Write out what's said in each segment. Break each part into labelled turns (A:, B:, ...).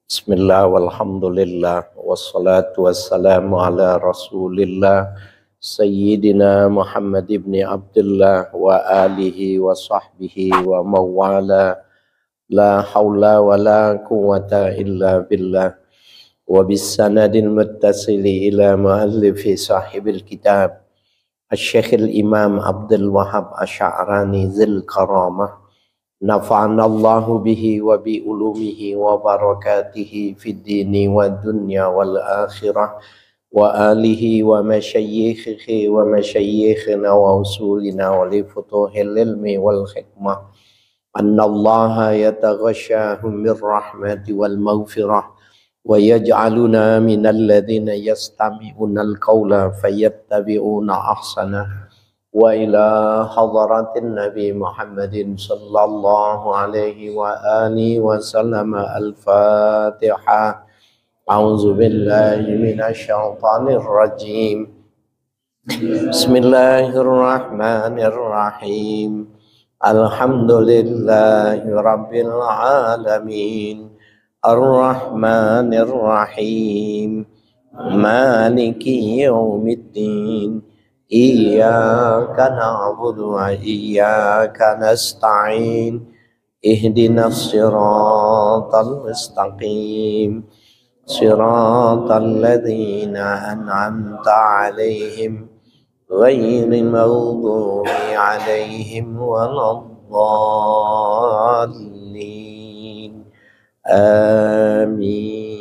A: Bismillah walhamdulillah wassalatu wassalamu ala rasulillah Sayyidina Muhammad ibn Abdullah wa alihi wa sahbihi wa mawala la hawla wa la quwwata illa billah wa bisanadil muttasili ila muallifi sahibil kitab Asy-Syaikh Imam Abdul Wahhab Asy'arani Dzul Karamah nafa'ana Allahu bihi wa bi ulumihi wa barakatihi fid dini wa dunya wal akhirah wa alihi wa masyayikhihi wa masyayikhina wa usulina wa li futuhil ilmi wal hikmah anna Allaha yataghashahum mir rahmati wal maghfirah wa yaj'aluna minal ladzina yastami'una al-qawla fayattabi'una ahsanah wa ila hadratin Nabi Muhammadin sallallahu alaihi wa alihi wa sallam al-Fatihah. A'udzu billahi minasy syaithanir rajim. Bismillahirrahmanirrahim. Alhamdulillahi rabbil alamin. Ar-Rahmanir Rahim. Maliki yaumiddin. Iyyaka na'budu wa iyyaka nasta'in ihdinas siratal mustaqim siratal ladzina an'amta 'alaihim ghairil maghdubi 'alaihim waladdallin amin.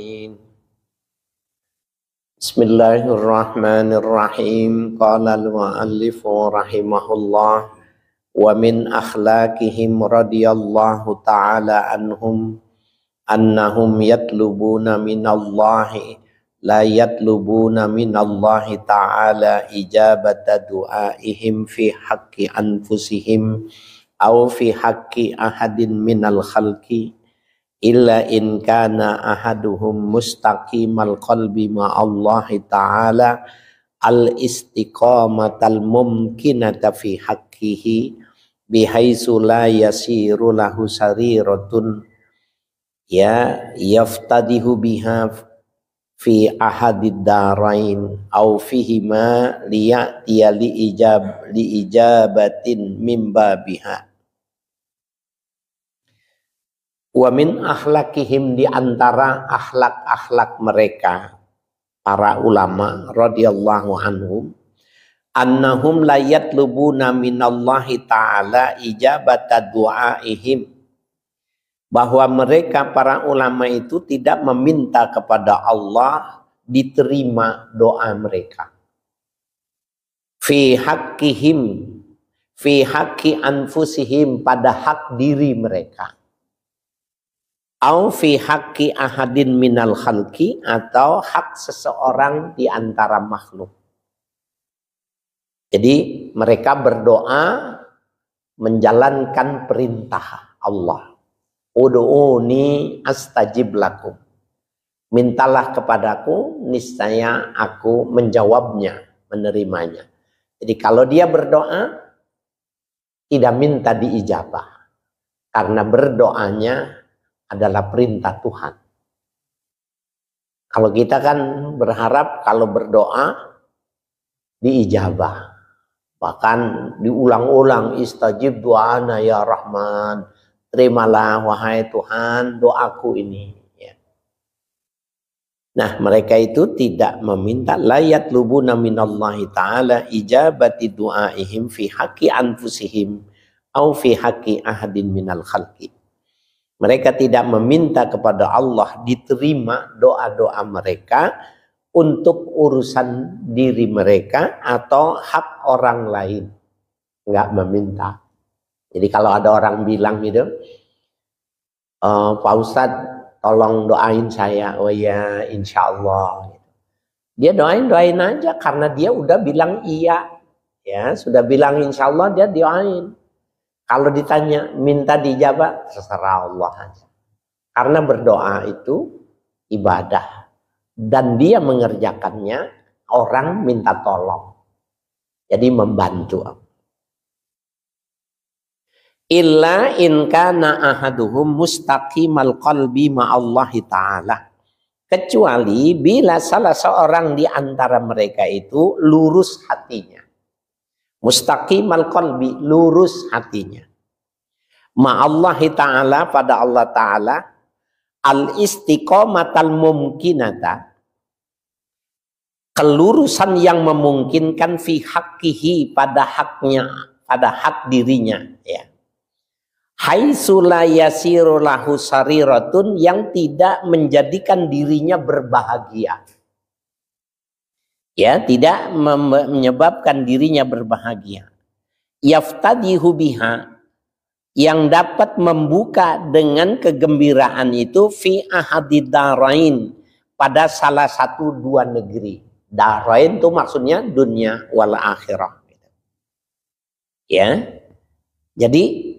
A: Bismillahirrahmanirrahim. Qala al-mu'allifu rahimahullah wa min akhlaqihim radhiyallahu ta'ala anhum annahum yatlubuna minallahi la yatlubuna minallahi ta'ala ijabata du'aihim fi haqqi anfusihim aw fi haqqi ahadin minal khalqi illa in kana ahaduhum mustaqimal qalbi ma'allahi ta'ala al istiqamatal mumkinata fi haqqihi bihaitsu la yasiru lahu sariratun yaftadihu biha fi ahadid darain aw fihima liya'tiya li ijabatin min babiha. Wa min akhlaqihim, di antara akhlak-akhlak mereka para ulama radhiyallahu anhum annahum la yatlubuna minallahi ta'ala ijabata du'aihim, bahwa mereka para ulama itu tidak meminta kepada Allah diterima doa mereka fi haqqihim, fi haqqi anfusihim, pada hak diri mereka, au fi haqqi ahadin minal khalqi, atau hak seseorang di antara makhluk. Jadi mereka berdoa menjalankan perintah Allah. Ud'uni astajib lakum. Mintalah kepadaku, niscaya aku menjawabnya, menerimanya. Jadi kalau dia berdoa tidak minta diijabah, karena berdoanya adalah perintah Tuhan. Kalau kita kan berharap kalau berdoa diijabah, bahkan diulang-ulang, istajib du'ana ya Rahman, terimalah wahai Tuhan doaku ini. Ya. Nah mereka itu tidak meminta, la yatlubuna minallahi ta'ala ijabati du'aihim fi haqqi anfusihim au fi haqqi ahadin minal khalqi. Mereka tidak meminta kepada Allah diterima doa-doa mereka untuk urusan diri mereka atau hak orang lain. Enggak meminta. Jadi kalau ada orang bilang gitu, Pak Ustadz tolong doain saya, oh ya insya Allah. Dia doain aja karena dia udah bilang iya. Ya, sudah bilang insya Allah, dia doain. Kalau ditanya minta dijabah, terserah Allah aja. Karena berdoa itu ibadah. Dan dia mengerjakannya, orang minta tolong. Jadi membantu. illa in kana ahaduhum mustaqimal qalbi ma'allahi ta'ala, kecuali bila salah seorang di antara mereka itu lurus hatinya. Mustaqimal qalbi, lurus hatinya. Ma'allahi ta'ala, pada Allah ta'ala, al-istiqomatal mumkinata, kelurusan yang memungkinkan fi haqqihi, pada haknya, pada hak dirinya, ya. Haitsu la yasiru lahu sariratun, yang tidak menjadikan dirinya berbahagia. Ya, tidak menyebabkan dirinya berbahagia. Yaftadihu biha, yang dapat membuka dengan kegembiraan itu fi ahadid darain, pada salah satu dua negeri. Darain itu maksudnya dunia wal akhirah. Ya. Jadi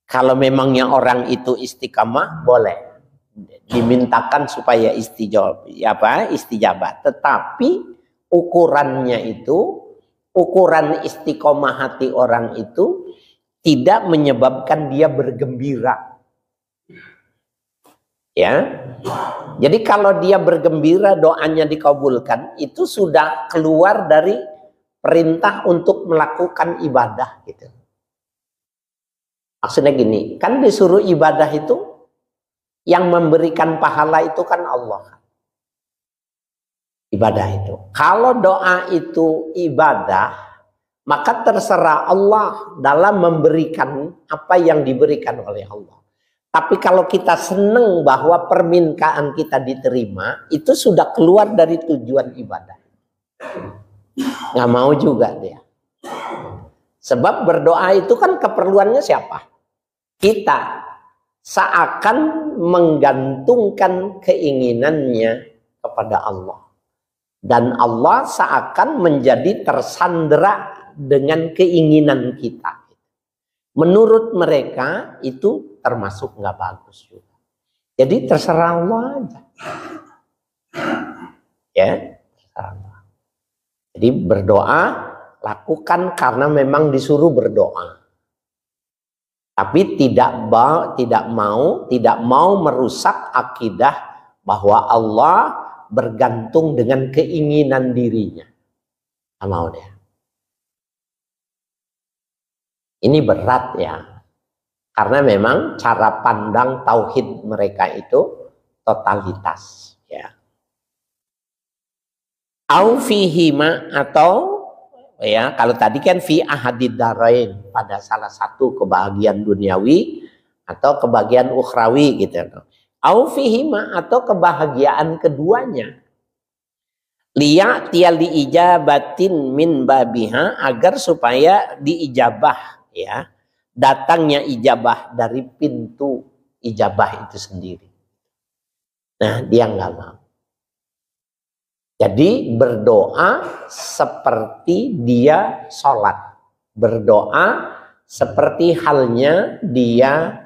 A: kalau memangnya orang itu istiqamah, boleh dimintakan supaya istijabah. Tetapi ukurannya itu, ukuran istiqomah hati orang itu tidak menyebabkan dia bergembira. Ya. Jadi kalau dia bergembira, doanya dikabulkan, itu sudah keluar dari perintah untuk melakukan ibadah gitu. Maksudnya gini, kan disuruh ibadah itu, yang memberikan pahala itu kan Allah. Ibadah itu. Kalau doa itu ibadah, maka terserah Allah dalam memberikan apa yang diberikan oleh Allah. Tapi kalau kita senang bahwa permintaan kita diterima, itu sudah keluar dari tujuan ibadah. Nggak mau juga dia. Sebab berdoa itu kan keperluannya siapa? Kita. Seakan menggantungkan keinginannya kepada Allah. Dan Allah seakan menjadi tersandera dengan keinginan kita. Menurut mereka itu termasuk nggak bagus juga. Jadi terserah Allah aja. Ya, terserah Allah. Jadi berdoa, lakukan karena memang disuruh berdoa. Tapi tidak mau merusak akidah bahwa Allah bergantung dengan keinginan dirinya. Tidak mau dia. Ini berat ya. Karena memang cara pandang tauhid mereka itu totalitas. Ya. Au fihima, atau ya, kalau tadi kan fi ahadid darain, pada salah satu kebahagiaan duniawi atau kebahagiaan ukhrawi gitu. Au fihima, atau kebahagiaan keduanya. Liya tiali ijabatin min babiha, agar supaya diijabah, ya, datangnya ijabah dari pintu ijabah itu sendiri. Nah, dia nggak mau. Jadi berdoa seperti dia sholat. Berdoa seperti halnya dia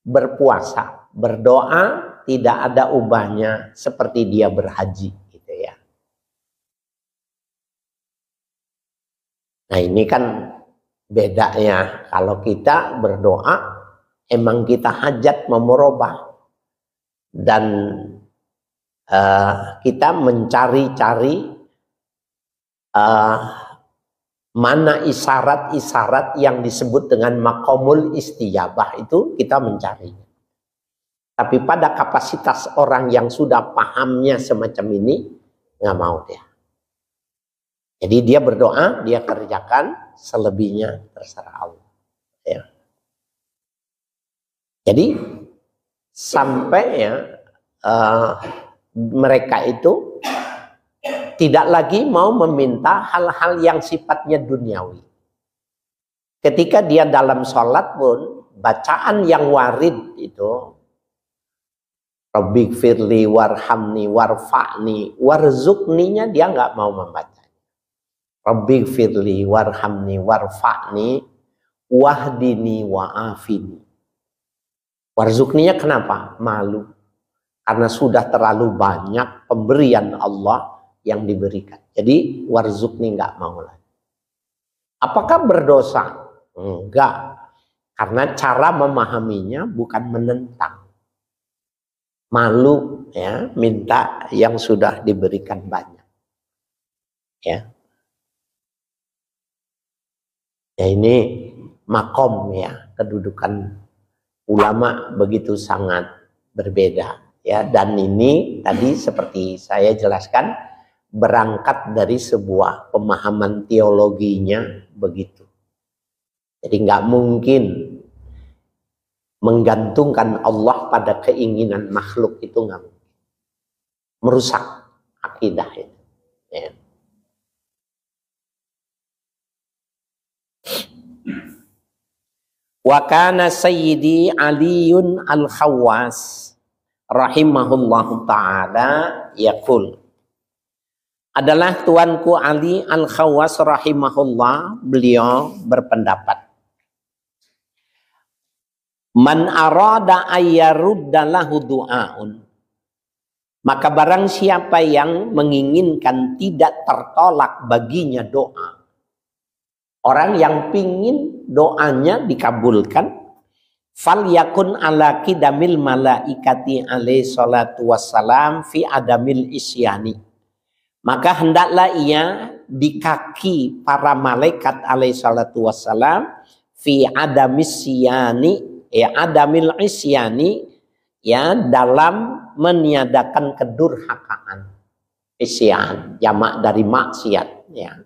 A: berpuasa. Berdoa tidak ada ubahnya seperti dia berhaji. Gitu ya. Nah ini kan bedanya. Kalau kita berdoa, emang kita hajat memurobah. Dan kita mencari-cari mana isyarat-isyarat yang disebut dengan maqamul istijabah, itu kita mencari. Tapi pada kapasitas orang yang sudah pahamnya semacam ini, nggak mau dia. Jadi dia berdoa, dia kerjakan, selebihnya terserah Allah. Ya. Jadi sampai ya mereka itu tidak lagi mau meminta hal-hal yang sifatnya duniawi. Ketika dia dalam sholat pun, bacaan yang warid itu, Rabbighfirli warhamni warfa'ni warzuqninya, dia nggak mau membaca. Rabbighfirli warhamni warfa'ni wahdini wa'afini. Warzuqninya kenapa? Malu. Karena sudah terlalu banyak pemberian Allah yang diberikan. Jadi warzuqni nggak mau lagi. Apakah berdosa? Enggak. Karena cara memahaminya bukan menentang. Malu ya, minta yang sudah diberikan banyak. Ya. Ya ini makom ya, kedudukan ulama begitu sangat berbeda ya, dan ini tadi seperti saya jelaskan berangkat dari sebuah pemahaman teologinya begitu. Jadi nggak mungkin menggantungkan Allah pada keinginan makhluk, itu nggak mungkin. Merusak akidah itu. Ya. Wa kana sayyidi Aliun al-Khawwas rahimahullahu ta'ala yaqul, adalah tuanku Ali al-Khawwas rahimahullah, beliau berpendapat, man arada ayyarudda lahu du'aun, maka barang siapa yang menginginkan tidak tertolak baginya doa, orang yang pingin doanya dikabulkan, fal yakun ala kidamil malaikati alaihi salatu wassalam fi adamil isyani, maka hendaklah ia di kaki para malaikat alaihi salatu wassalam fi adamis isyani, ya adamil isyani, ya dalam meniadakan kedurhakaan. Isyan jamak dari maksiat ya.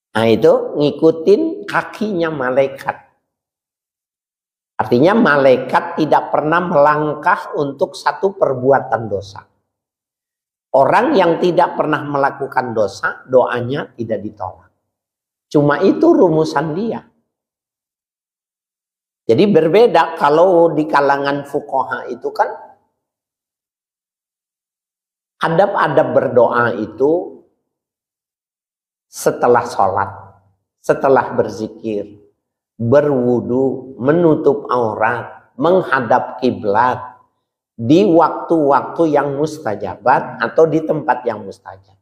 A: Nah itu ngikutin kakinya malaikat. Artinya malaikat tidak pernah melangkah untuk satu perbuatan dosa. Orang yang tidak pernah melakukan dosa, doanya tidak ditolak. Cuma itu rumusan dia. Jadi berbeda kalau di kalangan fuqaha itu kan adab-adab berdoa itu setelah sholat, setelah berzikir, berwudu, menutup aurat, menghadap kiblat, di waktu-waktu yang mustajabat atau di tempat yang mustajab.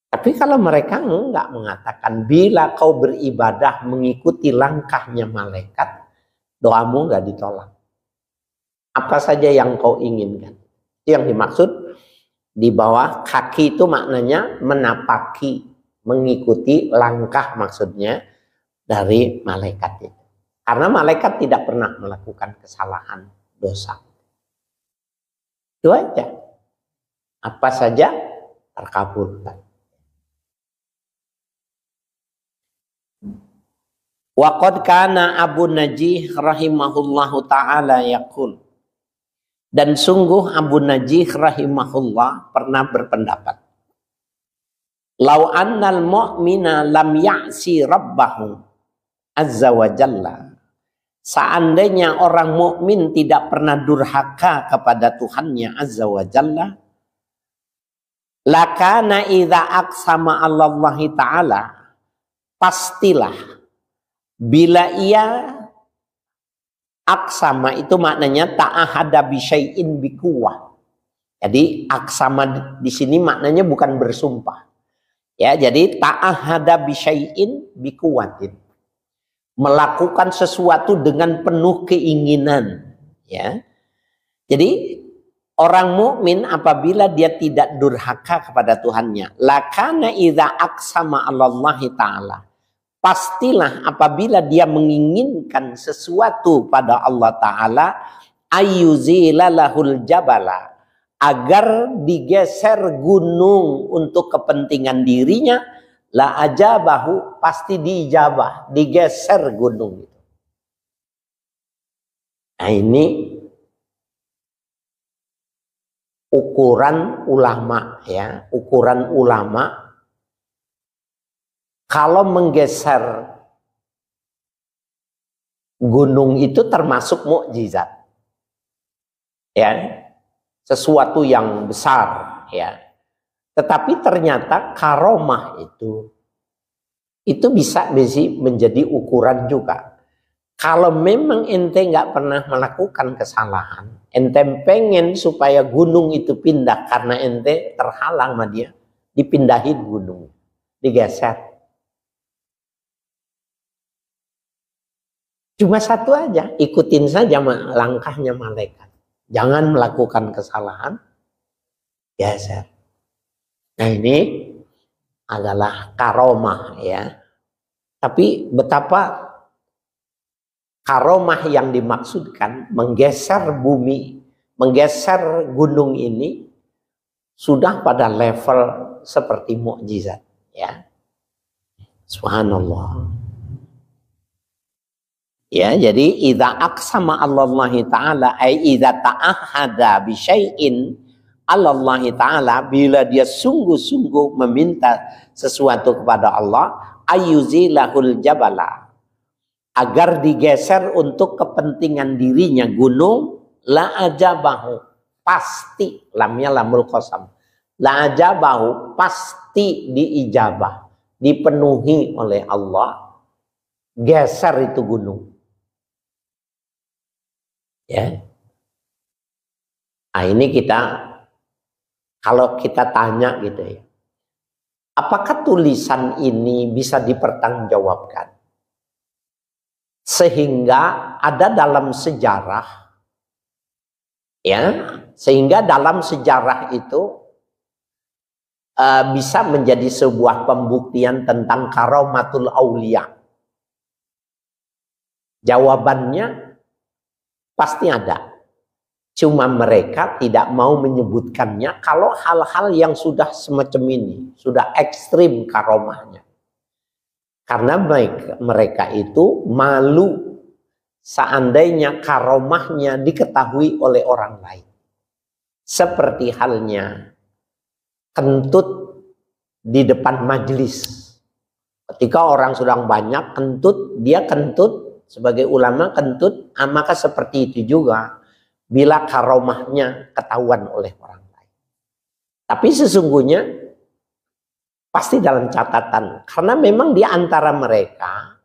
A: Tapi kalau mereka enggak mengatakan bila kau beribadah mengikuti langkahnya malaikat, doamu enggak ditolak. Apa saja yang kau inginkan. Itu yang dimaksud di bawah kaki itu maknanya menapaki, mengikuti langkah maksudnya dari malaikat itu. Karena malaikat tidak pernah melakukan kesalahan, dosa. Itu aja. Apa saja terkabulkan. Wa qad kana Abu Najih rahimahullahu ta'ala yaqul, dan sungguh Abu Najih rahimahullah pernah berpendapat, lau annal mu'mina lam ya'si rabbahu azza wa jalla, seandainya orang mukmin tidak pernah durhaka kepada Tuhannya azza wa jalla, lakana idza aqsama Allahi ta'ala, pastilah bila ia aksama itu maknanya ta'ahada bisyai'in bikuwah. Jadi aksama di sini maknanya bukan bersumpah. Ya, jadi ta'ahada bisyai'in bikuwatin. Melakukan sesuatu dengan penuh keinginan, ya. Jadi orang mukmin apabila dia tidak durhaka kepada Tuhannya, lakana idza aqsama 'alallahi ta'ala, pastilah apabila dia menginginkan sesuatu pada Allah Ta'ala, ayyuzila lahul jabala, agar digeser gunung untuk kepentingan dirinya, la ajabahu, pasti diijabah, digeser gunung itu. Nah ini ukuran ulama ya, ukuran ulama. Kalau menggeser gunung itu termasuk mukjizat, ya, sesuatu yang besar, ya. Tetapi ternyata karomah itu bisa menjadi ukuran juga. Kalau memang ente nggak pernah melakukan kesalahan, ente pengen supaya gunung itu pindah karena ente terhalang sama dia, dipindahin gunung, digeser. Cuma satu aja, ikutin saja langkahnya malaikat. Jangan melakukan kesalahan, geser. Nah ini adalah karomah ya. Tapi betapa karomah yang dimaksudkan menggeser bumi, menggeser gunung ini sudah pada level seperti mukjizat ya. Subhanallah. Ya, jadi idza aqsama Allahi taala ai idza ta'ahada bi syai'in Allahi taala, bila dia sungguh-sungguh meminta sesuatu kepada Allah, ayyuzilahul jabala, agar digeser untuk kepentingan dirinya gunung, la ajabahu, pasti, lamnya lamul qasam, la ajabahu, pasti diijabah, dipenuhi oleh Allah, geser itu gunung. Ya. Nah ini kita, kalau kita tanya gitu ya, apakah tulisan ini bisa dipertanggungjawabkan? Sehingga ada dalam sejarah, ya, sehingga dalam sejarah itu bisa menjadi sebuah pembuktian tentang karomatul aulia. Jawabannya pasti ada. Cuma mereka tidak mau menyebutkannya kalau hal-hal yang sudah semacam ini, sudah ekstrim karomahnya. Karena mereka itu malu seandainya karomahnya diketahui oleh orang lain. Seperti halnya kentut di depan majelis. Ketika orang sedang banyak kentut, dia kentut sebagai ulama kentut, maka seperti itu juga bila karomahnya ketahuan oleh orang lain. Tapi sesungguhnya pasti dalam catatan, karena memang di antara mereka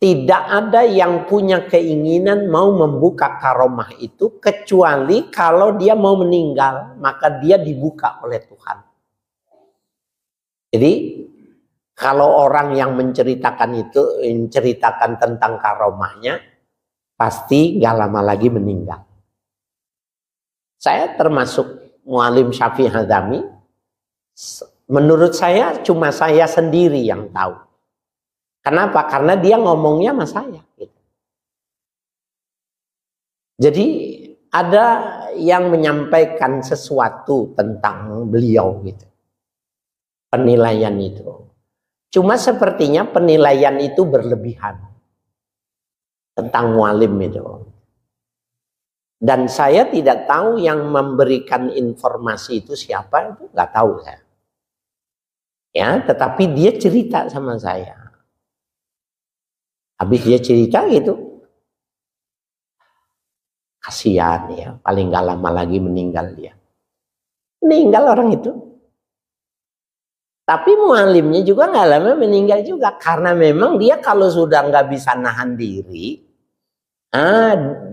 A: tidak ada yang punya keinginan mau membuka karomah itu, kecuali kalau dia mau meninggal, maka dia dibuka oleh Tuhan. Jadi kalau orang yang menceritakan itu, menceritakan tentang karomahnya, pasti gak lama lagi meninggal. Saya termasuk Mu'alim Syafi'i Hazami. Menurut saya cuma saya sendiri yang tahu. Kenapa? Karena dia ngomongnya sama saya. Jadi ada yang menyampaikan sesuatu tentang beliau gitu. Penilaian itu. Cuma sepertinya penilaian itu berlebihan. Tentang mualim itu. Dan saya tidak tahu yang memberikan informasi itu siapa, itu nggak tahu saya. Ya, tetapi dia cerita sama saya. Habis dia cerita gitu, kasihan ya, paling nggak lama lagi meninggal dia. Meninggal orang itu. Tapi mualimnya juga nggak lama meninggal juga, karena memang dia kalau sudah nggak bisa nahan diri,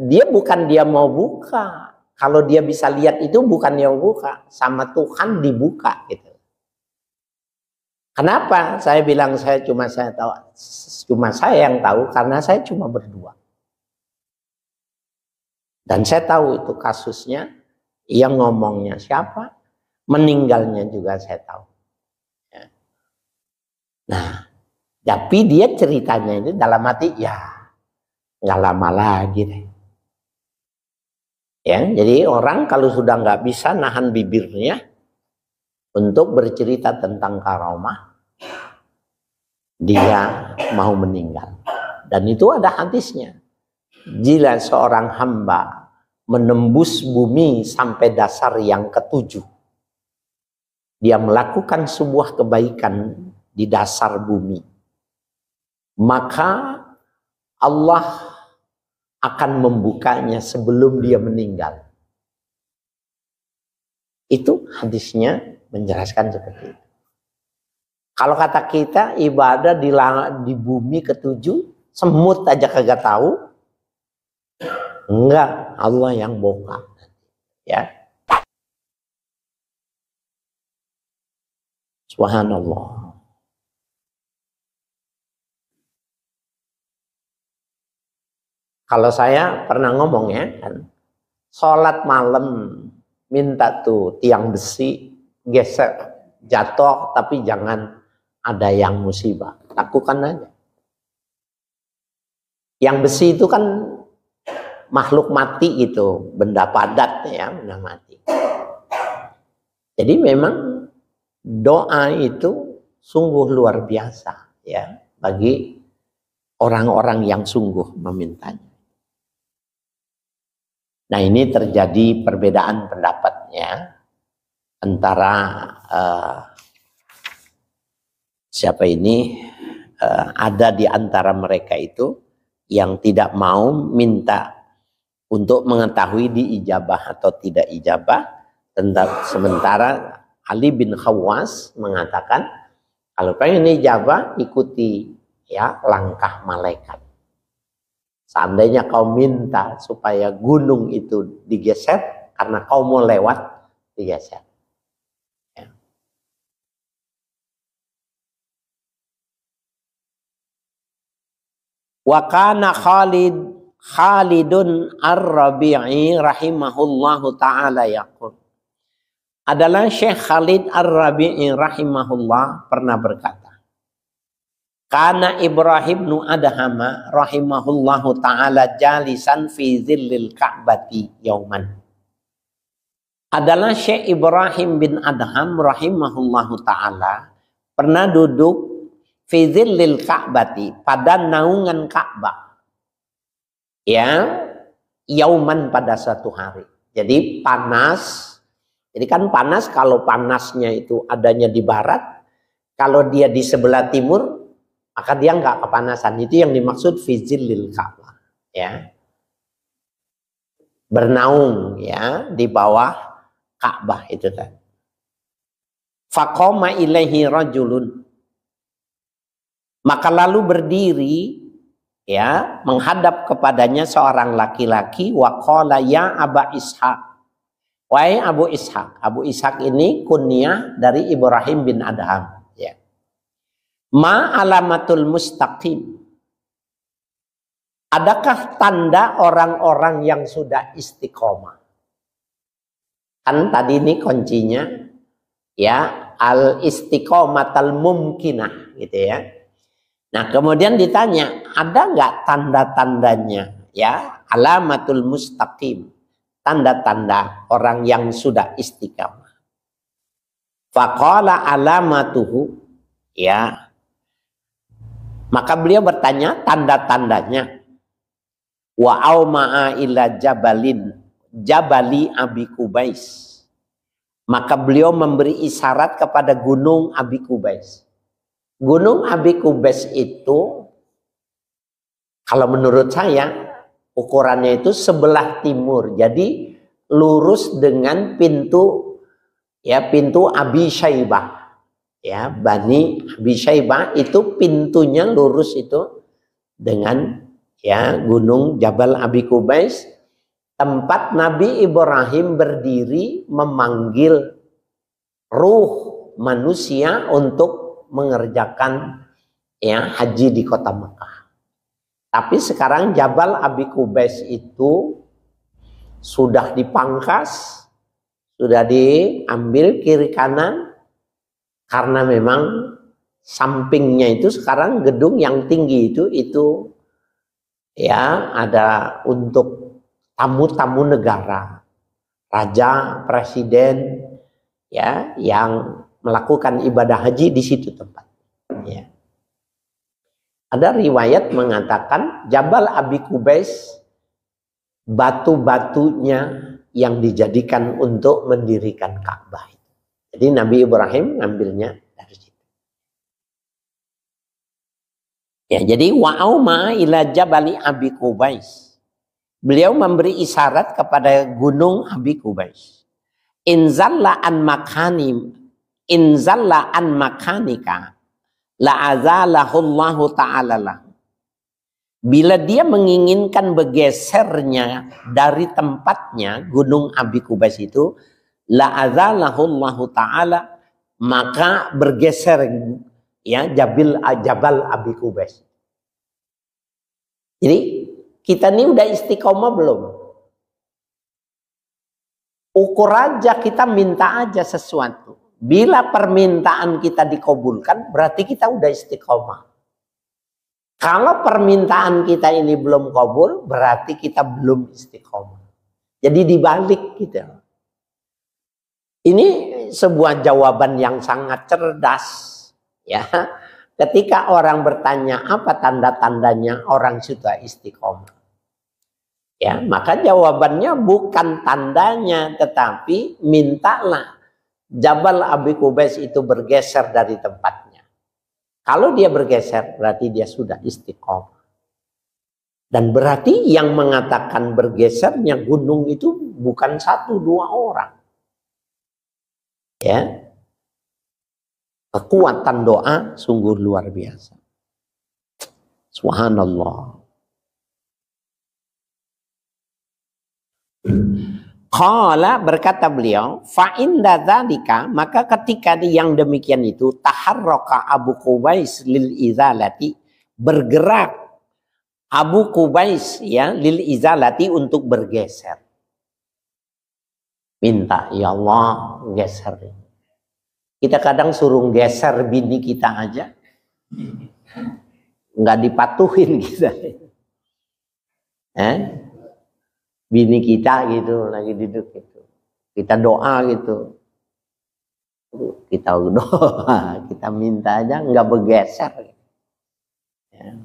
A: dia bukan dia mau buka. Kalau dia bisa lihat itu bukan dia mau buka, sama Tuhan dibuka gitu. Kenapa? Saya bilang saya tahu, cuma saya yang tahu karena saya cuma berdua. Dan saya tahu itu kasusnya, yang ngomongnya siapa, meninggalnya juga saya tahu. Ya. Nah, tapi dia ceritanya itu dalam hati ya nggak lama lagi deh. Ya, jadi orang kalau sudah nggak bisa nahan bibirnya untuk bercerita tentang karomah, dia mau meninggal. Dan itu ada hadisnya. Jika seorang hamba menembus bumi sampai dasar yang ketujuh, dia melakukan sebuah kebaikan di dasar bumi, maka Allah akan membukanya sebelum dia meninggal. Itu hadisnya menjelaskan seperti itu. Kalau kata kita ibadah di bumi ketujuh, semut aja kagak tahu. Enggak, Allah yang buka. Ya. Subhanallah. Kalau saya pernah ngomong ya kan, sholat malam minta tuh tiang besi geser jatuh, tapi jangan ada yang musibah, lakukan aja. Yang besi itu kan makhluk mati gitu, benda padat ya, benda mati. Jadi memang doa itu sungguh luar biasa ya bagi orang-orang yang sungguh memintanya. Nah, ini terjadi perbedaan pendapatnya antara siapa ini, ada di antara mereka itu yang tidak mau minta untuk mengetahui diijabah atau tidak ijabah. Sementara Ali bin Khawas mengatakan kalau pengen ijabah ikuti ya langkah malaikat. Seandainya kau minta supaya gunung itu digeser karena kau mau lewat, digeser. Ya. Wa kana Khalidun Ar-Rabi'i rahimahullahu ta'ala yaqul. Adalah Syekh Khalid Ar-Rabi'i rahimahullah pernah berkata, Kana Ibrahim nu Adhama rahimahullahu ta'ala jalisan fi zillil Ka'bati yauman. Adalah Syekh Ibrahim bin Adham rahimahullahu ta'ala pernah duduk fi zillil Ka'bati pada naungan Ka'bah. Ya, yauman pada suatu hari. Jadi panas. Jadi kan panas, kalau panasnya itu adanya di barat, kalau dia di sebelah timur, maka dia nggak kepanasan. Itu yang dimaksud fi zillil Ka'bah, ya. Bernaung ya di bawah Ka'bah itu kan. Faqama ilaihi rajulun. Maka lalu berdiri ya menghadap kepadanya seorang laki-laki wa qala ya Aba Ishaq. Wahai Abu Ishaq. Abu Ishaq ini kunyah dari Ibrahim bin Adham. Ya. Ma alamatul mustaqim. Adakah tanda orang-orang yang sudah istiqomah? Kan tadi ini kuncinya ya al istiqomatal mumkinah gitu ya. Nah kemudian ditanya ada nggak tanda-tandanya ya alamatul mustaqim. Tanda-tanda orang yang sudah istiqamah. Faqala alamatuhu ya. Maka beliau bertanya tanda-tandanya. Wa auma'a ila jabali Abi Kubais. Maka beliau memberi isyarat kepada gunung Abi Kubais. Gunung Abi Kubais itu kalau menurut saya ukurannya itu sebelah timur. Jadi lurus dengan pintu ya pintu Abi Syaibah. Ya, Bani Abi Syaibah itu pintunya lurus itu dengan ya gunung Jabal Abi Kubais, tempat Nabi Ibrahim berdiri memanggil ruh manusia untuk mengerjakan ya haji di kota Mekah. Tapi sekarang Jabal Abi Kubais itu sudah dipangkas, sudah diambil kiri kanan, karena memang sampingnya itu sekarang gedung yang tinggi itu ya ada untuk tamu-tamu negara, raja, presiden, ya yang melakukan ibadah haji di situ tempat. Ya. Ada riwayat mengatakan Jabal Abi Kubais batu-batunya yang dijadikan untuk mendirikan Ka'bah. Jadi Nabi Ibrahim ngambilnya dari situ. Ya, jadi wa'auma ila Jabali Abi Kubais. Beliau memberi isyarat kepada gunung Abi Kubais. Inzalla an makanika la'azalahullahu ta'ala lah. Bila dia menginginkan bergesernya dari tempatnya gunung Abi Kubais itu, la'azalahullahu ta'ala, maka bergeser ya Jabal Abi Kubais. Jadi Kita ini udah istiqomah belum? Ukur aja, kita minta aja sesuatu. Bila permintaan kita dikabulkan, berarti kita udah istiqomah. Kalau permintaan kita ini belum kabul, berarti kita belum istiqomah. Jadi dibalik gitu. Ini sebuah jawaban yang sangat cerdas, ya. Ketika orang bertanya apa tanda-tandanya orang sudah istiqomah, ya, maka jawabannya bukan tandanya, tetapi mintalah Jabal Abi Qubais itu bergeser dari tempatnya. Kalau dia bergeser, berarti dia sudah istiqomah. Dan berarti yang mengatakan bergesernya gunung itu bukan 1-2 orang. Ya, kekuatan doa sungguh luar biasa. Subhanallah. Qala, berkata beliau, fa inda dzalika, maka ketika yang demikian itu taharraka Abu Qubais lil izalati, bergerak Abu Qubais ya lil izalati untuk bergeser. Minta, ya Allah, geser. Kita kadang suruh geser bini kita aja, nggak dipatuhin kita. Bini kita gitu, lagi duduk gitu. Kita doa gitu. Kita doa, kita minta aja, nggak bergeser. Ya.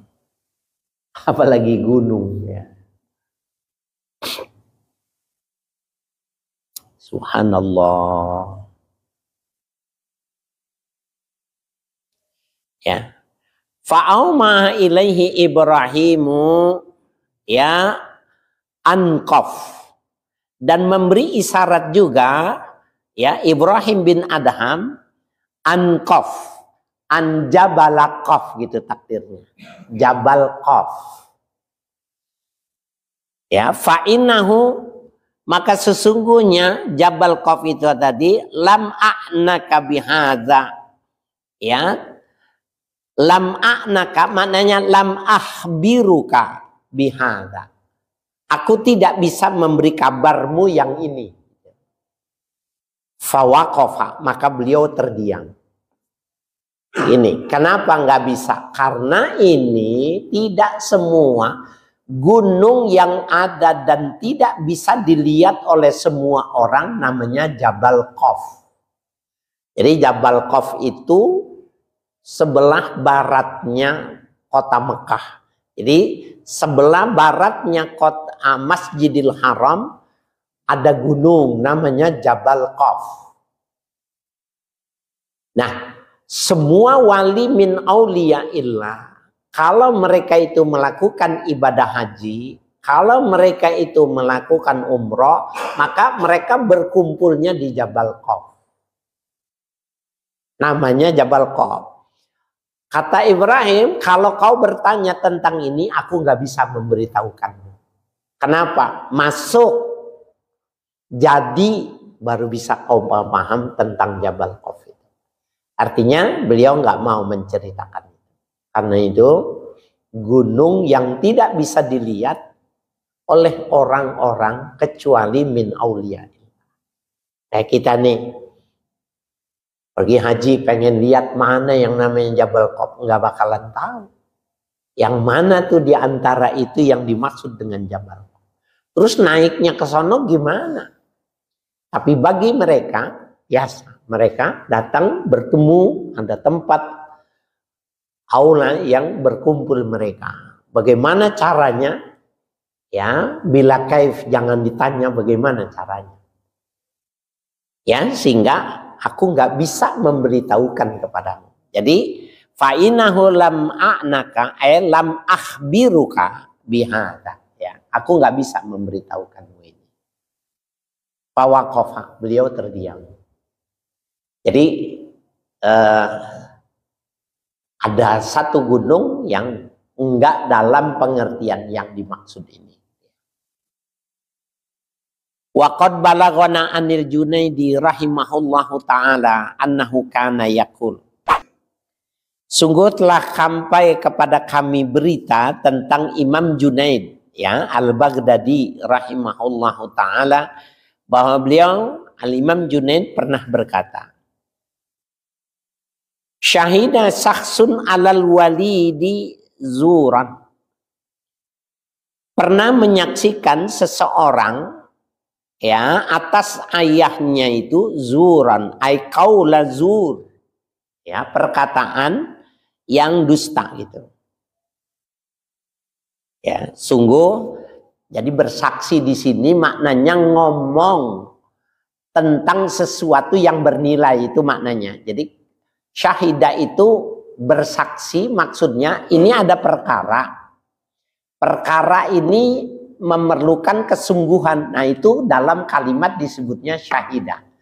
A: Apalagi gunung ya. Subhanallah. Ya. Fa'auma ilaihi Ibrahimu ya anqaf, dan memberi isyarat juga ya Ibrahim bin Adham anqaf, an Jabal Qaf gitu takdirnya. Jabal Qaf. Ya, fa'innahu, maka sesungguhnya Jabal Qaf itu tadi lam a'naka bihadza. Ya. Lam a'naka maknanya lam akhbiruka bihadza. Aku tidak bisa memberi kabarmu yang ini. Fawaqafa, maka beliau terdiam. Ini kenapa nggak bisa? Karena ini tidak semua gunung yang ada dan tidak bisa dilihat oleh semua orang namanya Jabal Qaf. Jadi Jabal Qaf itu sebelah baratnya kota Mekah. Jadi sebelah baratnya kota Masjidil Haram ada gunung namanya Jabal Qaf. Nah, semua wali min auliyaillah, kalau mereka itu melakukan ibadah haji, kalau mereka itu melakukan umroh, maka mereka berkumpulnya di Jabal Qaf. Namanya Jabal Qaf. Kata Ibrahim, kalau kau bertanya tentang ini, aku nggak bisa memberitahukanmu. Kenapa? Masuk, jadi baru bisa kau paham tentang Jabal Qaf itu. Artinya beliau nggak mau menceritakan itu. Karena itu gunung yang tidak bisa dilihat oleh orang-orang kecuali min aulia. Kayak kita nih, pergi haji pengen lihat mana yang namanya Jabal Qaf, nggak bakalan tahu. Yang mana tuh di antara itu yang dimaksud dengan Jabal Qaf. Terus naiknya ke sono gimana? Tapi bagi mereka, biasa. Mereka datang bertemu, ada tempat aula yang berkumpul mereka. Bagaimana caranya? Ya, bila kaif jangan ditanya bagaimana caranya. Ya, sehingga aku nggak bisa memberitahukan kepadamu. Jadi fa'inahu lam a'naka lam akhbiruka bihada. Ya, aku nggak bisa memberitahukanmu ini. Fawaqafa, beliau terdiam. Jadi ada satu gunung yang enggak dalam pengertian yang dimaksud ini. Wa qad balaghana anil Junaidi rahimahullahu taala annahu kana yaqul. Sungguh telah sampai kepada kami berita tentang Imam Junaid ya Al-Baghdadi rahimahullahu taala, bahwa beliau Al-Imam Junaid pernah berkata, syahida sakhsun alal walidi zuran. Pernah menyaksikan seseorang ya atas ayahnya itu zuran, ay qaula zur. Ya, perkataan yang dusta gitu. Ya, sungguh jadi bersaksi di sini maknanya ngomong tentang sesuatu yang bernilai, itu maknanya. Jadi syahidah itu bersaksi, maksudnya ini ada perkara. Perkara ini memerlukan kesungguhan. Nah, itu dalam kalimat disebutnya syahidah.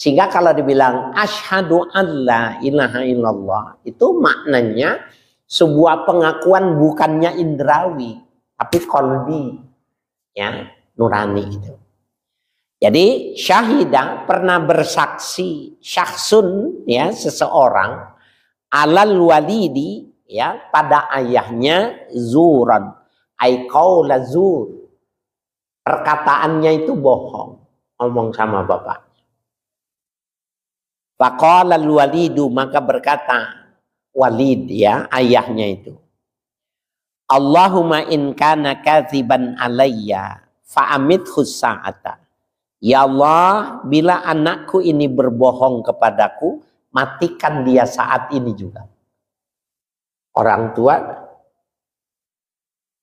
A: Sehingga kalau dibilang asyhadu an la ilaha illallah, itu maknanya sebuah pengakuan bukannya indrawi, tapi qalbi, ya, nurani itu. Jadi syahidah pernah bersaksi, syakhsun, ya, seseorang alal walidi, ya, pada ayahnya zuran, ay qaula zur. Perkataannya itu bohong, ngomong sama bapak. Faqala al-walidu, maka berkata Walid, ya, ayahnya itu, Allahumma in kana kadziban alayya fa'amidhu sa'ata. Ya Allah, bila anakku ini berbohong kepadaku, matikan dia saat ini juga. Orang tua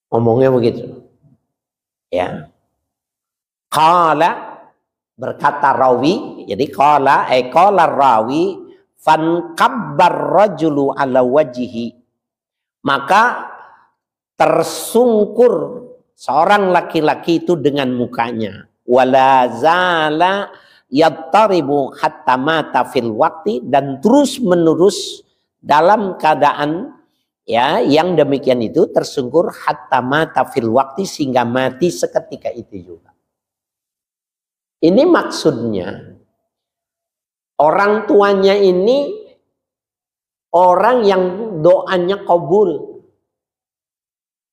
A: ngomongnya begitu. Ya. Qala, berkata rawi, jadi qala rawi, fankabbar rajulu ala wajhi, maka tersungkur seorang laki-laki itu dengan mukanya, wala zala yattaribu hatta mata fil waqti, dan terus menerus dalam keadaan, ya, yang demikian itu tersungkur hatta mata fil waqti, sehingga mati seketika itu juga. Ini maksudnya orang tuanya ini orang yang doanya kabul.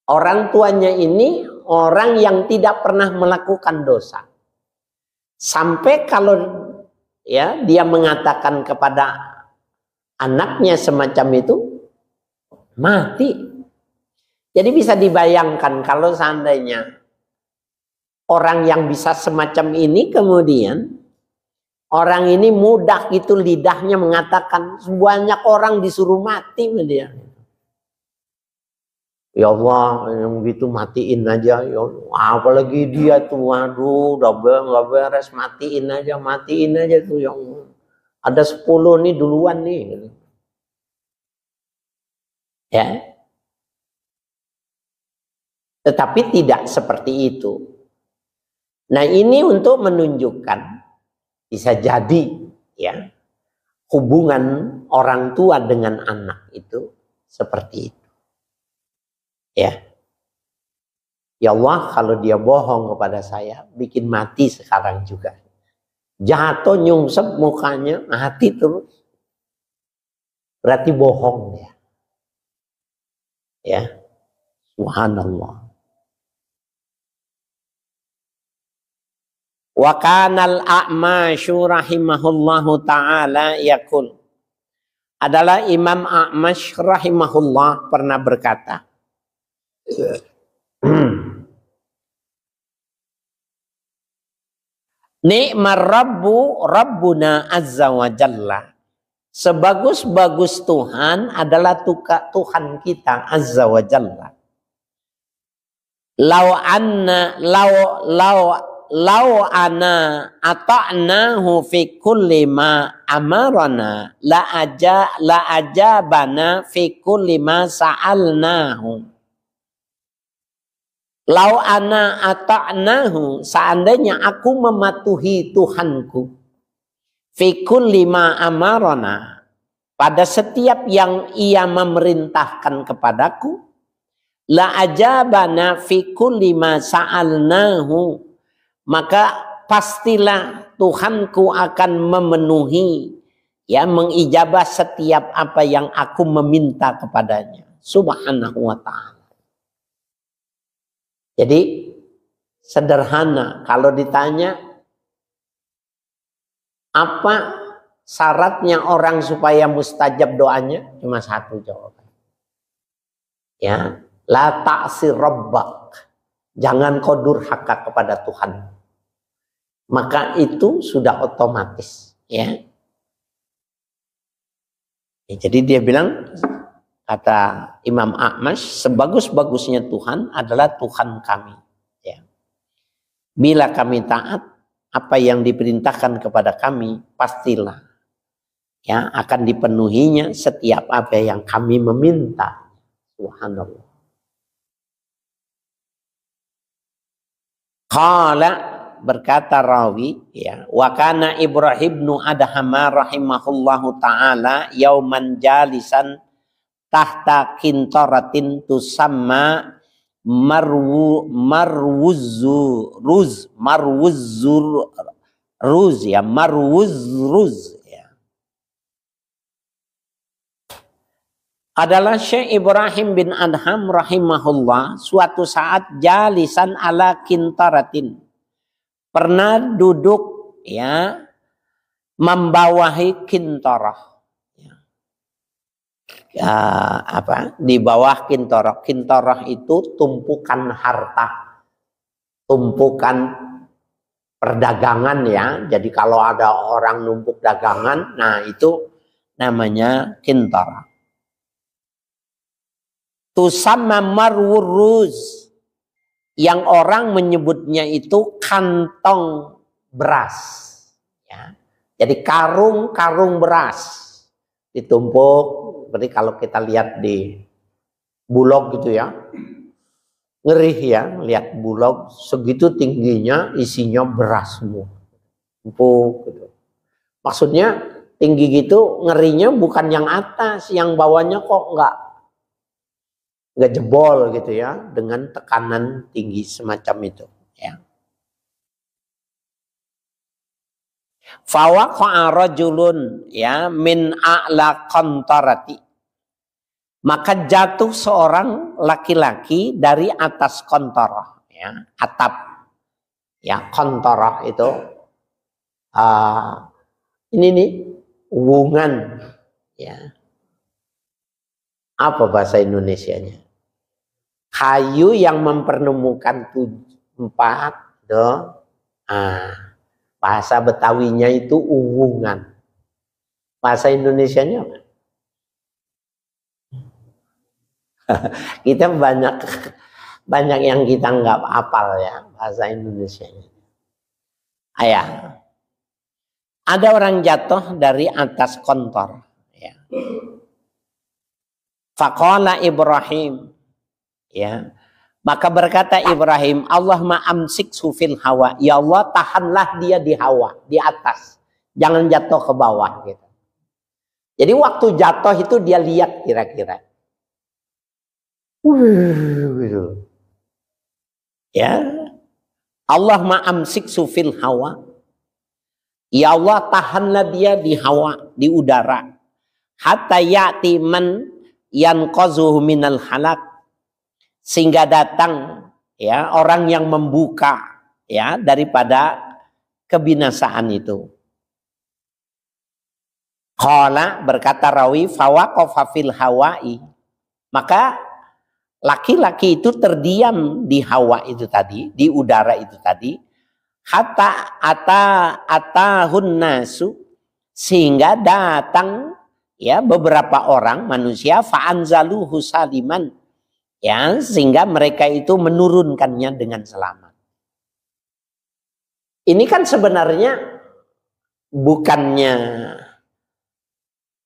A: Orang tuanya ini orang yang tidak pernah melakukan dosa. Sampai kalau, ya, dia mengatakan kepada anaknya semacam itu, mati. Jadi bisa dibayangkan kalau seandainya orang yang bisa semacam ini kemudian orang ini mudah gitu lidahnya mengatakan banyak orang disuruh mati dia. Ya Allah, yang gitu matiin aja. Ya Allah, apalagi dia tuh, waduh, udah nggak beres, matiin aja tuh. Ya Allah, ada 10 nih duluan nih. Ya, tetapi tidak seperti itu. Nah, ini untuk menunjukkan bisa jadi, ya, hubungan orang tua dengan anak itu seperti itu. Ya. Ya Allah, kalau dia bohong kepada saya, bikin mati sekarang juga. Jatuh nyungsep mukanya, mati terus. Berarti bohong dia. Ya. Subhanallah. Wa kanal a'masyu rahimahullahu ta'ala yaqul. Adalah Imam A'mash rahimahullah pernah berkata, Ni'mar rabbu rabbuna azza wa jalla. Sebagus-bagus Tuhan adalah Tuhan kita azza wa jalla. Lau ana ata'nahu fi kulli ma amarana la ajabana fi kulli ma sa'alnahu. Lau ana ata'nahu, seandainya aku mematuhi Tuhanku, fi kulli ma amarana, pada setiap yang ia memerintahkan kepadaku, la ajabana fi kulli ma sa'alnahu, maka pastilah Tuhanku akan memenuhi, ya, mengijabah setiap apa yang aku meminta kepadanya subhanahu wa ta'ala. Jadi sederhana, kalau ditanya apa syaratnya orang supaya mustajab doanya, cuma satu jawaban. Ya, la ta'sir rabbak. Jangan kau durhaka kepada Tuhan. Maka itu sudah otomatis, ya. Jadi dia bilang, kata Imam A'mash, sebagus-bagusnya Tuhan adalah Tuhan kami. Ya. Bila kami taat, apa yang diperintahkan kepada kami, pastilah ya akan dipenuhinya setiap apa yang kami meminta. Subhanallah. Qala, berkata rawi, ya, wa kana Ibrahim bin Adham rahimahullahu taala yauman jalisan tahta kintaratin tusamma marwuzzuruz ya. Adalah Syekh Ibrahim bin Adham rahimahullah suatu saat jalisan ala kintaratin, pernah duduk ya membawahi kintarah. Di bawah kintarah. Kintarah itu tumpukan harta, tumpukan perdagangan ya. Jadi kalau ada orang numpuk dagangan, nah itu namanya kintarah. Tusamma marwuruz, yang orang menyebutnya itu kantong beras ya. Jadi karung beras ditumpuk, seperti kalau kita lihat di Bulog gitu ya, ngeri ya, lihat Bulog segitu tingginya isinya beras semua, tumpuk gitu. Maksudnya tinggi gitu, ngerinya bukan yang atas, yang bawahnya kok nggak jebol gitu ya, dengan tekanan tinggi semacam itu ya. Fawaqa'a rajulun ya min a'la qantarati, maka jatuh seorang laki-laki dari atas kontorah ya, atap ya. Kontorah itu ini nih uwungan ya. Apa bahasa Indonesianya? Kayu yang mempertemukan empat bahasa Betawinya itu uwungan. Bahasa Indonesianya apa? Kita banyak yang kita nggak hafal ya bahasa Indonesianya. Ayah, ada orang jatuh dari atas kontor ya. Faqala Ibrahim ya, maka berkata Ibrahim, Allahumma amsikhu fil hawa, ya Allah tahanlah dia di hawa, di atas, jangan jatuh ke bawah gitu. Jadi waktu jatuh itu dia lihat kira-kira, gitu. Ya, Allahumma amsikhu fil hawa, ya Allah tahanlah dia di hawa, di udara, hatta ya'ti man yanqazuhu minal halak, sehingga datang ya orang yang membuka ya daripada kebinasaan itu. Qala, berkata rawi, fawaqafa fil hawai, maka laki-laki itu terdiam di hawa itu tadi, di udara itu tadi, hatta atahun nasu, sehingga datang ya beberapa orang manusia, fa'anzaluhu saliman ya, sehingga mereka itu menurunkannya dengan selamat. Ini kan sebenarnya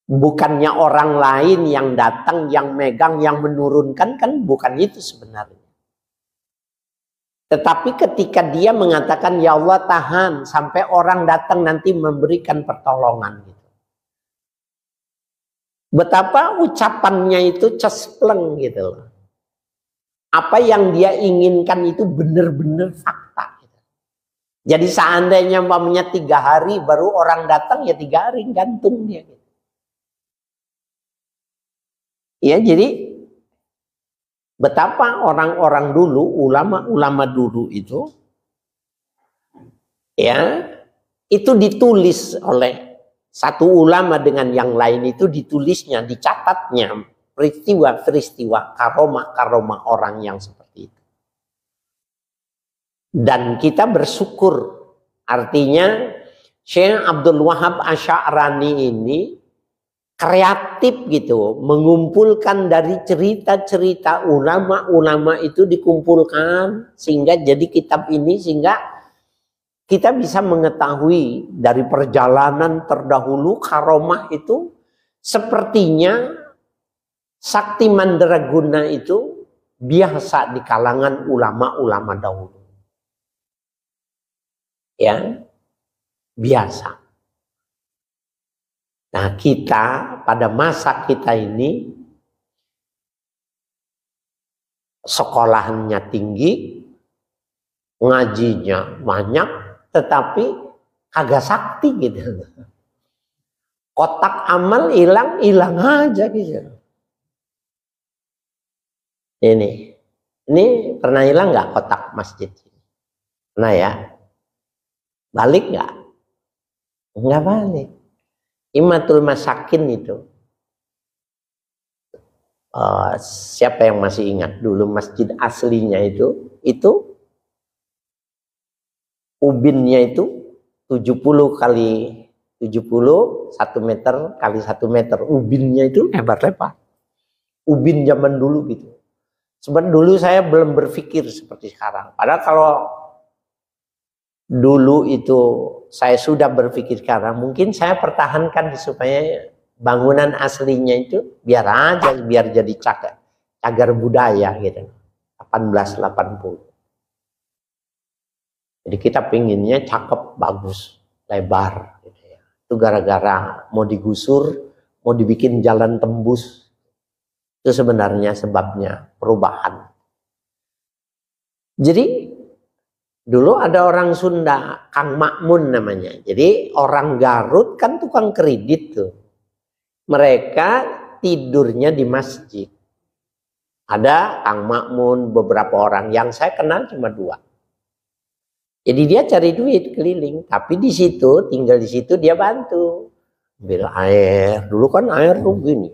A: bukannya orang lain yang datang, yang megang, yang menurunkan, kan bukan itu sebenarnya. Tetapi ketika dia mengatakan ya Allah tahan sampai orang datang nanti memberikan pertolongan gitu. Betapa ucapannya itu cespleng gitu loh. Apa yang dia inginkan itu benar-benar fakta. Jadi seandainya umpamanya 3 hari baru orang datang, ya 3 hari gantung dia. Ya jadi betapa orang-orang dulu, ulama-ulama dulu itu, ya, itu ditulis oleh satu ulama dengan yang lain, itu ditulisnya, dicatatnya peristiwa-peristiwa karomah-karomah orang yang seperti itu. Dan kita bersyukur, artinya Syekh Abdul Wahab Asy'arani ini kreatif gitu, mengumpulkan dari cerita-cerita ulama-ulama itu dikumpulkan sehingga jadi kitab ini, sehingga kita bisa mengetahui dari perjalanan terdahulu karomah itu. Sepertinya sakti mandraguna itu biasa di kalangan ulama-ulama dahulu, ya, biasa. Nah, kita pada masa kita ini sekolahannya tinggi, ngajinya banyak, tetapi kagak sakti gitu. Kotak amal hilang aja gitu. Ini pernah hilang nggak kotak masjid? Pernah ya? Balik nggak? Nggak balik. Imatul Masakin itu, siapa yang masih ingat dulu masjid aslinya itu ubinnya itu 70 kali 70, 1 meter kali 1 meter, ubinnya itu lebar-lebar. Ubin zaman dulu gitu. Sebenarnya dulu saya belum berpikir seperti sekarang. Padahal kalau dulu itu saya sudah berpikir sekarang, mungkin saya pertahankan supaya bangunan aslinya itu biar aja, biar jadi cagar budaya gitu. 1880. Jadi kita pinginnya cakep, bagus, lebar gitu ya. Itu gara-gara mau digusur, mau dibikin jalan tembus. Itu sebenarnya sebabnya perubahan. Jadi dulu ada orang Sunda, Kang Makmun namanya. Jadi orang Garut kan tukang kredit tuh. Mereka tidurnya di masjid. Ada Kang Makmun, beberapa orang. Yang saya kenal cuma 2. Jadi dia cari duit keliling. Tapi di situ, tinggal di situ dia bantu. Ambil air. Dulu kan air tuh gini.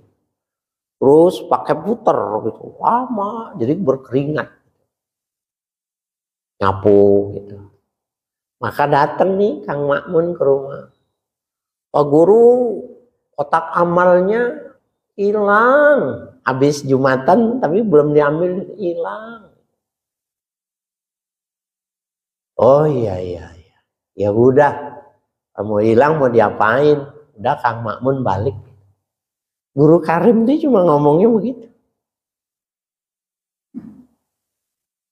A: Terus pakai puter gitu. Lama. Jadi berkeringat. Nyapu gitu. Maka datang nih Kang Makmun ke rumah. Pak Guru, kotak amalnya hilang. Habis Jumatan tapi belum diambil, hilang. Oh iya. Ya udah, mau hilang mau diapain? Udah Kang Makmun balik. Guru Karim dia cuma ngomongnya begitu.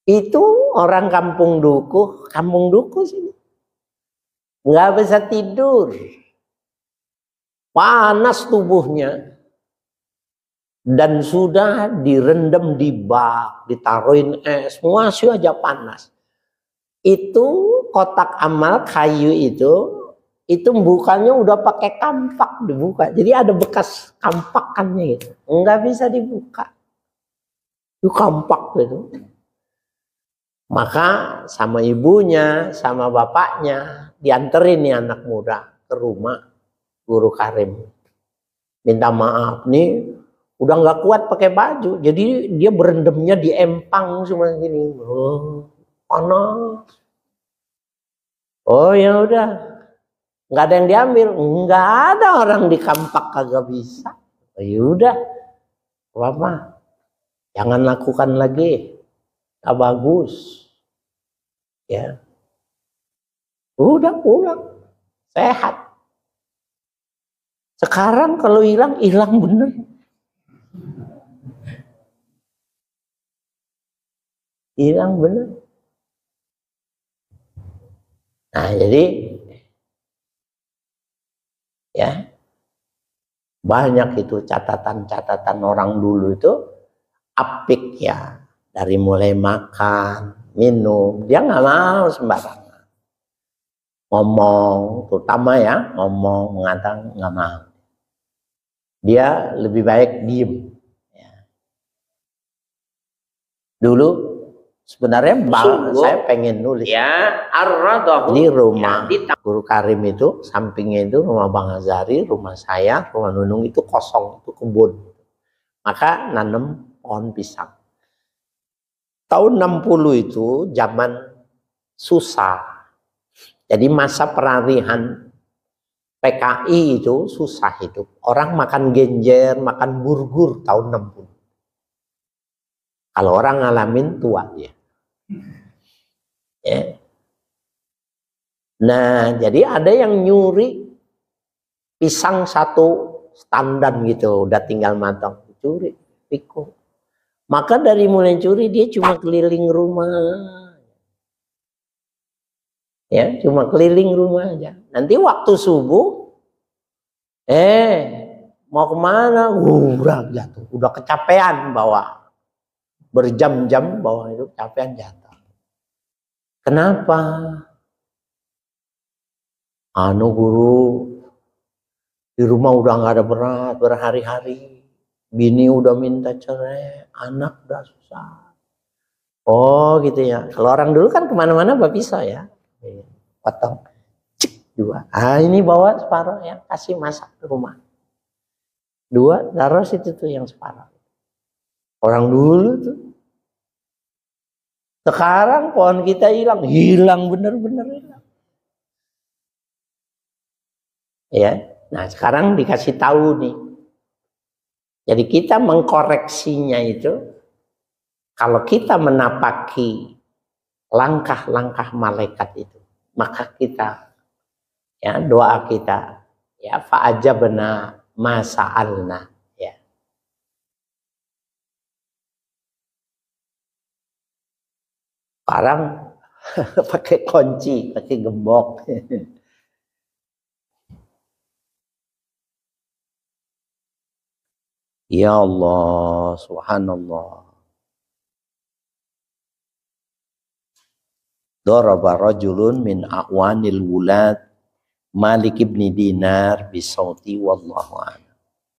A: Itu orang kampung duku sini. Nggak bisa tidur. Panas tubuhnya. Dan sudah direndam di bak, ditaruhin es, masih aja panas. Itu kotak amal kayu itu bukanya udah pakai kampak dibuka. Jadi ada bekas kampakannya gitu. Nggak bisa dibuka. Itu kampak gitu. Maka sama ibunya, sama bapaknya dianterin nih anak muda ke rumah Guru Karim. Minta maaf nih, udah nggak kuat pakai baju, jadi dia berendamnya di empang cuma gini. Oh, panas. Oh ya udah, nggak ada yang diambil, nggak ada orang di kampak kagak bisa. Oh, ya udah, apa? Jangan lakukan lagi, tak bagus. Ya, udah pulang, sehat. Sekarang kalau hilang bener. Hilang bener. Nah jadi ya banyak itu catatan-catatan orang dulu itu apik ya, dari mulai makan, minum, dia nggak mau sembarangan. Ngomong, terutama ya ngomong, mengatakan nggak mau. Dia lebih baik diem. Ya. Dulu sebenarnya saya pengen nulis.
B: Ya, ar-radahu.
A: Ini rumah Guru Karim itu, sampingnya itu rumah Bang Azhari, rumah saya, rumah Nunung itu kosong, itu kebun. Maka nanam pohon pisang. Tahun 60 itu zaman susah. Jadi masa peralihan PKI itu susah hidup. Orang makan genjer, makan burgur tahun 60. Kalau orang ngalamin tua dia. Ya. Nah, jadi ada yang nyuri pisang satu standar gitu, udah tinggal matang, curi, pikul. Maka dari mulai curi dia cuma keliling rumah. Ya, cuma keliling rumah aja. Nanti waktu subuh, mau kemana? Udah jatuh, udah kecapean bawa. Berjam-jam bawa itu kecapean jatuh. Kenapa? Guru, di rumah udah nggak ada berat berhari-hari. Bini udah minta cerai, anak udah susah. Oh gitu ya. Kalau orang dulu kan kemana-mana bawa pisau ya. Potong, cek 2. Ini bawa separuh ya, kasih masak ke rumah. 2, taruh situ tuh yang separuh. Orang dulu tuh. Sekarang pohon kita hilang bener-bener hilang. Ya, nah sekarang dikasih tahu nih. Jadi kita mengkoreksinya itu, kalau kita menapaki langkah-langkah malaikat itu, maka kita, ya doa kita, ya fa'ajabna masa'alna, ya. Sekarang pakai kunci, pakai gembok. Ya Allah, subhanallah. Daraba rajulun min a'wanil wulad Malik ibn Dinar bisauti wallahu a'lam.